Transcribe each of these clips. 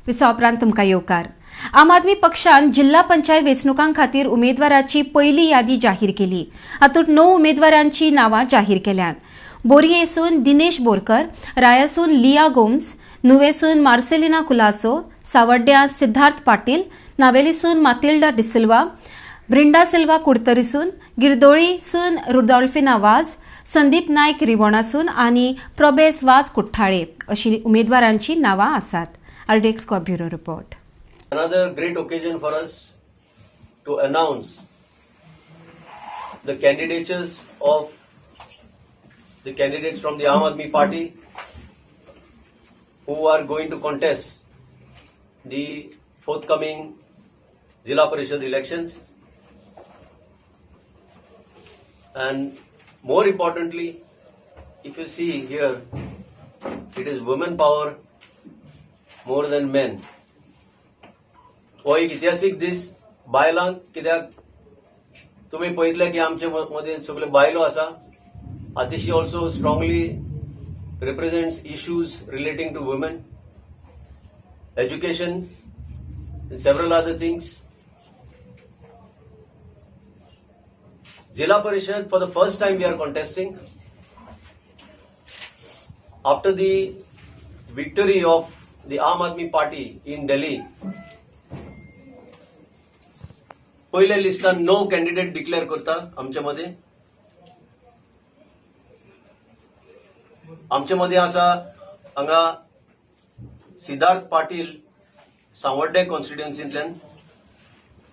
विसा उपरांत तुमकां येवकार. आम आदमी पक्षान जिल्हा पंचायत वेंचणुकां खातीर उमेदवाराची पयली यादी जाहीर केली. हातूंत 9 उमेदवारांची नावां जाहीर केल्यात. बोरयेसून दिनेश बोरकर, रायासून लिया गोम्स, नुवेसून मार्सेलिना कुलासो, सावड्ड्या सिद्धार्थ पाटील, नावेलीसून मातिल्डा डिसिल्वा, ब्रिंडा सिल्वा कुडतरीसून, गिरदोळीसून रुडॉल्फिना वाज, संदीप नायक रिवोणासून आनी प्रबेस वाज कुठ्ठाळे अशी उमेदवारांची नावां आसात. आरडेक्स bureau report. Another great occasion for us to announce the candidatures of the candidates from the Aam Aadmi Party who are going to contest the forthcoming Zilla Parishad elections. And more importantly, if you see here, it is women power more than men. हो एक इतिहासीक दीस बायलांक, कित्याक तुम्ही पळयतले की आमचे मदीं सगळे बायलो आसा. Atishi also strongly represents issues relating to women, education and several other things. Zilla Parishad, for the first time we are contesting after the victory of the Aam Aadmi Party in Delhi. पहिले लिस्टान 9 candidate declare करता. आमचे मदीं आसा हांगा सिद्धार्थ पाटील सावड्डे कॉन्स्टिट्युएन्सींतल्यान,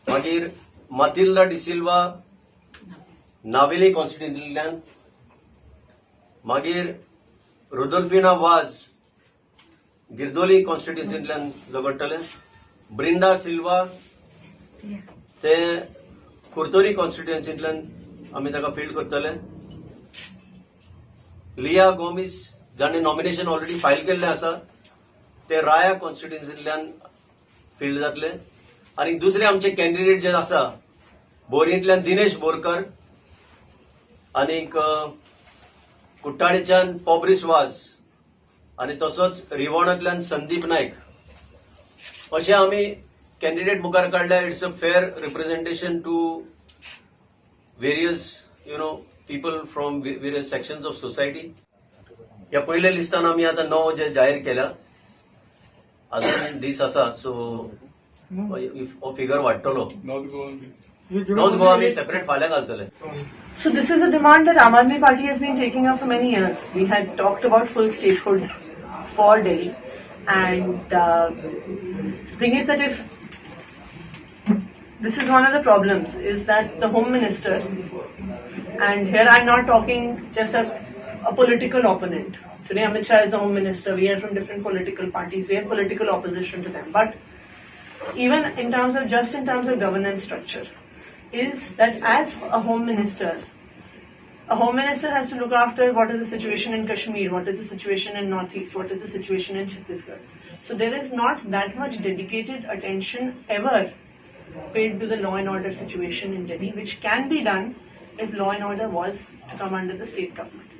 मागीर मातिल्डा डिसिल्वा नावेली कॉन्स्टिट्युएन्सींतल्यान, मागीर रुडोल्फिना was Girdoli कॉन्स्टिट्युएन्सींतल्यान झगडटले, Brinda सिल्वा ते कुर्तोरी कॉन्स्टिट्युएन्सींतल्यान आमी ताका फील्ड करतले, लिया गोमिस जाणे नॉमिनेशन ऑलरेडी फायल केल्ले आसा ते राया कॉन्स्टिट्युएन्सींतल्यान फील्ड जातले. आनी दुसरे आमचे कॅन्डिडेट जे आसा बोरयेंतल्यान दिनेश बोरकर, आनीक कुट्टाळेच्यान पॉब्रिस वाज, आनी तसोच रिवोणांतल्यान संदीप नायक. अशें आमी कॅन्डिडेट मुखार काडल्या. It's a fair representation to various people from various sections of society. ह्या पयल्या लिस्टान आमी आतां 9 जे जाहीर केल्या. अजून दीस आसा, सो हो फिगर वाडटलो. नॉर्थ गोवा आमी सेपरेट फाल्यां घालतले. So this is a demand that Aam Aadmi Party has been taking up for many years. We had talked about full statehood for Delhi, and the thing is that if this is one of the problems, is that the Home Minister, and here I'm not talking just as a political opponent. Today Amit Shah is the Home Minister. We are from different political parties. We are political opposition to them. But even in terms of governance structure, is that as a Home Minister has to look after what is the situation in Kashmir, what is the situation in Northeast, what is the situation in Chhattisgarh. So there is not that much dedicated attention ever paid to the law and order situation in Delhi, which can be done if law and order was to come under the state government.